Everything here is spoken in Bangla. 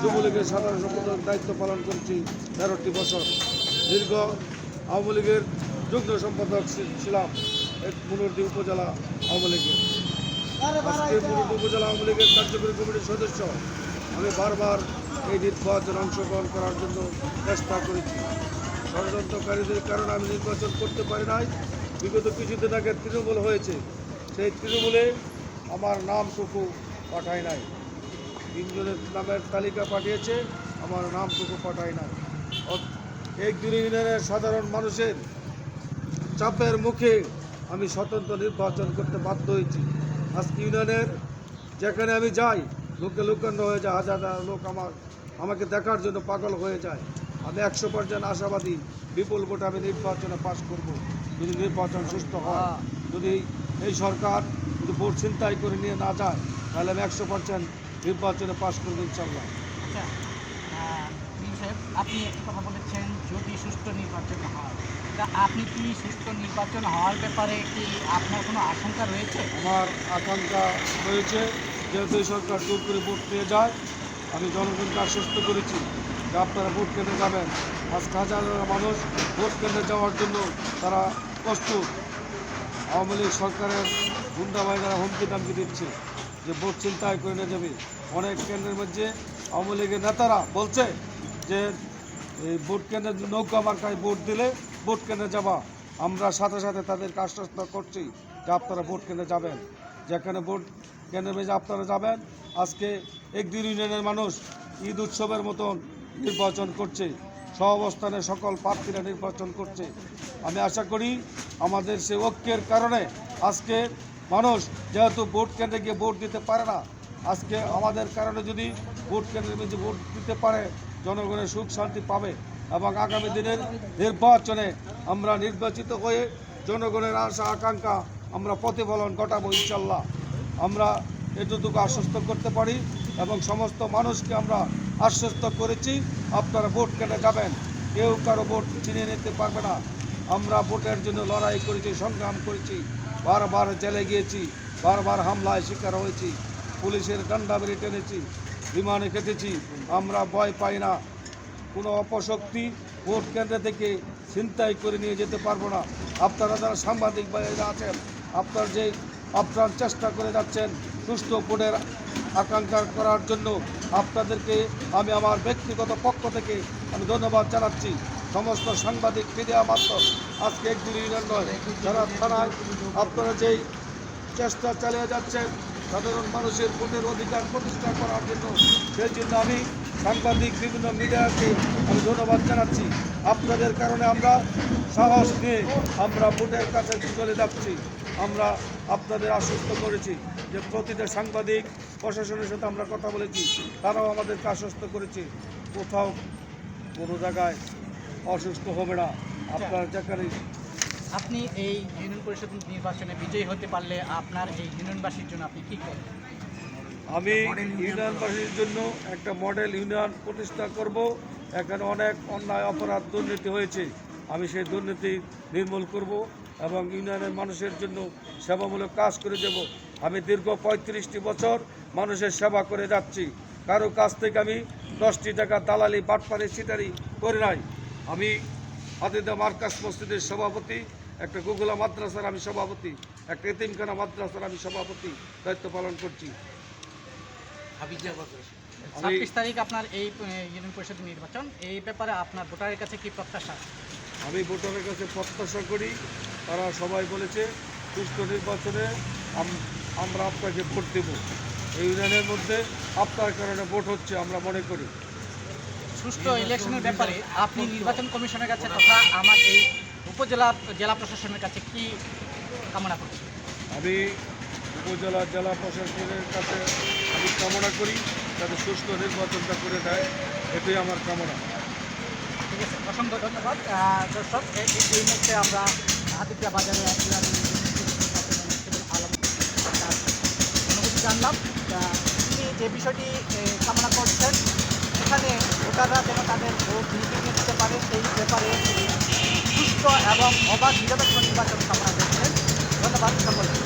যুবলীগের সাধারণ সম্পাদক দায়িত্ব পালন করছি 13টি বছর। দীর্ঘ আওয়ামী লীগের যুগ্ম সম্পাদক ছিলাম মুনুরদী উপজেলা আওয়ামী লীগের। আজকে মুনুরদী উপজেলা আওয়ামী লীগের কার্যকরী কমিটির সদস্য। আমি বারবার এই নির্বাচনে অংশগ্রহণ করার জন্য চেষ্টা করেছি। ষড়যন্ত্রকারীদের কারণে আমি নির্বাচন করতে পারি নাই। বিগত কিছুদিন আগে তৃণমূল হয়েছে, সেই তৃণমূলে আমার নামটুকু পাঠায় নাই। 3 জনের নামের তালিকা পাঠিয়েছে, আমার নামটুকু পাঠায় নাই। এক দুই ইউনিয়নের সাধারণ মানুষের চাপের মুখে আমি স্বতন্ত্র নির্বাচন করতে বাধ্য হয়েছি। আজকে ইউনিয়নের যেখানে আমি যাই, লোকে লোকান্ন হয়ে যায়, হাজার হাজার লোক আমাকে দেখার জন্য পাগল হয়ে যায়। আমি 100% আশাবাদী বিপুল ভোটে আমি নির্বাচনে পাশ করব। যদি নির্বাচন সুষ্ঠু হয়, যদি এই সরকার যদি ভোট ছিনতাই করে নিয়ে না যায়, তাহলে আমি 100% নির্বাচনে পাশ করবো ইনশাল্লাহ। আচ্ছা, সাহেব, আপনি একটি কথা বলেছেন যদি সুষ্ঠু নির্বাচন হয়, তা আপনি কি সুষ্ঠু নির্বাচন হওয়ার ব্যাপারে কি আপনার কোনো আশঙ্কা রয়েছে? আমার আকাঙ্ক্ষা রয়েছে, যেহেতু এই সরকার জোর করে ভোট পেয়ে যায়। আমি জনগণকে আশ্বস্ত করেছি যে আপনারা ভোট কেন্দ্রে যাবেন। আজকে হাজার হাজার মানুষ ভোট কেন্দ্রে যাওয়ার জন্য তারা প্রস্তুত। আওয়ামী লীগ সরকারের গুন্ডা বাহিনীরা হুমকি দামকি দিচ্ছে যে ভোট ছিনতাই করে নিয়ে যাবে। অনেক কেন্দ্রের মধ্যে আওয়ামী লীগের নেতারা বলছে যে এই ভোট কেন্দ্রের নৌকা মার্কায় ভোট দিলে ভোট কেন্দ্রে যাবা। আমরা সাথে সাথে তাদেরকে আশ্বস্ত করছি যে আপনারা ভোট কেন্দ্রে যাবেন। যেখানে ভোট কেন্দ্রের মধ্যে আপনারা যাবেন। আজকে এক দুই ইউনিয়নের মানুষ ঈদ উৎসবের মতন নির্বাচন করছে, সহাবস্থানে সকল প্রার্থীরা নির্বাচন করছে। আমি আশা করি আমাদের সে ঐক্যের কারণে আজকে মানুষ যেহেতু ভোট কেন্দ্রে গিয়ে ভোট দিতে পারে না, আজকে আমাদের কারণে যদি ভোট কেন্দ্রের মধ্যে ভোট দিতে পারে, জনগণের সুখ শান্তি পাবে এবং আগামী দিনের নির্বাচনে আমরা নির্বাচিত হয়ে জনগণের আশা আকাঙ্ক্ষা আমরা প্রতিফলন ঘটাবো ইনশাল্লাহ। আমরা এতটুকু আশ্বস্ত করতে পারি এবং সমস্ত মানুষকে আমরা আশ্বস্ত করেছি আপনারা ভোট কেন্দ্রে যাবেন। কেউ কারো ভোট ছিনিয়ে নিতে পারবে না। আমরা ভোটের জন্য লড়াই করেছি, সংগ্রাম করেছি, বারবার জেলে গিয়েছি, বারবার হামলায় শিকার হয়েছি, পুলিশের ডান্ডা বেড়ে টেনেছি, বিমানে কেটেছি। আমরা ভয় পাই না। কোনো অপশক্তি ভোট কেন্দ্র থেকে ছিনতাই করে নিয়ে যেতে পারবো না। আপনারা যারা সাংবাদিক ভাইরা আছেন, আপনারা চেষ্টা করে যাচ্ছেন সুষ্ঠু ভোটের আকাঙ্ক্ষা করার জন্য, আপনাদেরকে আমি আমার ব্যক্তিগত পক্ষ থেকে আমি ধন্যবাদ জানাচ্ছি। সমস্ত সাংবাদিক মিডিয়া মাধ্যম আজকে এক দুই ইউনিয়ন নয়, যারা থানায় আপনারা যেই চেষ্টা চালিয়ে যাচ্ছেন সাধারণ মানুষের ভোটের অধিকার প্রতিষ্ঠা করার জন্য, সেই জন্য আমি সাংবাদিক বিভিন্ন মিডিয়াকে আমি ধন্যবাদ জানাচ্ছি। আপনাদের কারণে আমরা সাহস নিয়ে আমরা ভোটের কাছে চলে যাচ্ছি। আমরা আপনাদের আশ্বস্ত করেছি যে প্রতিটা সাংবাদিক প্রশাসনের সাথে আমরা কথা বলেছি, তারাও আমাদেরকে আশ্বস্ত করেছে কোথাও কোনো জায়গায় অসুস্থ হবে না। আপনার যেখানে আপনি এই ইউনিয়ন পরিষদ নির্বাচনে বিজয়ী হতে পারলে আপনার এই ইউনিয়নবাসীর জন্য আপনি কী করবেন? আমি ইউনিয়নবাসীর জন্য একটা মডেল ইউনিয়ন প্রতিষ্ঠা করব। এখানে অনেক অন্যায় অপরাধ দুর্নীতি হয়েছে, আমি সেই দুর্নীতি নির্মূল করব এবং ইউনিয়নের মানুষের জন্য সেবামূলক কাজ করে দেব। আমি দীর্ঘ 35টি বছর মানুষের সেবা করে যাচ্ছি। কারো কাছ থেকে আমি 10টি টাকা দালালি বাটপারি চিটারি করি নাই। আমি আদিদা মার্কাজ মসজিদের সভাপতি, একটা গুগলা মাদ্রাসার আমি সভাপতি, একটা এতিমখানা মাদ্রাসার আমি সভাপতি দায়িত্ব পালন করছি। 26 তারিখ আপনার এই ইউনিয়ন পরিষদ নির্বাচন, এই ব্যাপারে আপনার ভোটারের কাছে কি প্রত্যাশা? আমি ভোটারের কাছে প্রত্যাশা করি, তারা সবাই বলেছে সুষ্ঠু নির্বাচনে আমরা আপনাকে ভোট দেব। এই ইউনিয়নের মধ্যে আপনার কারণে ভোট হচ্ছে আমরা মনে করি। সুষ্ঠু ইলেকশনের ব্যাপারে আপনি নির্বাচন কমিশনের কাছে তথা আমার এই জেলা প্রশাসনের কাছে কি কামনা করছেন? আমি উপজেলা জেলা প্রশাসনের কাছে আমি কামনা করি যাতে সুষ্ঠু নির্বাচনটা করে দেয়, এটাই আমার কামনা। ঠিক আছে, অসংখ্য ধন্যবাদ। দর্শক, এই মুহূর্তে আমরা হাতিপিয়া বাজারে অনুভূতি জানলাম। তিনি যে বিষয়টি কামনা করছেন, এখানে ভোটাররা যেন তাদের ভোট নির্বিঘ্নে দিতে পারে সেই ব্যাপারে সুস্থ এবং অবাধ নিরপেক্ষ নির্বাচন কামনা করছেন। ধন্যবাদ সকলকে।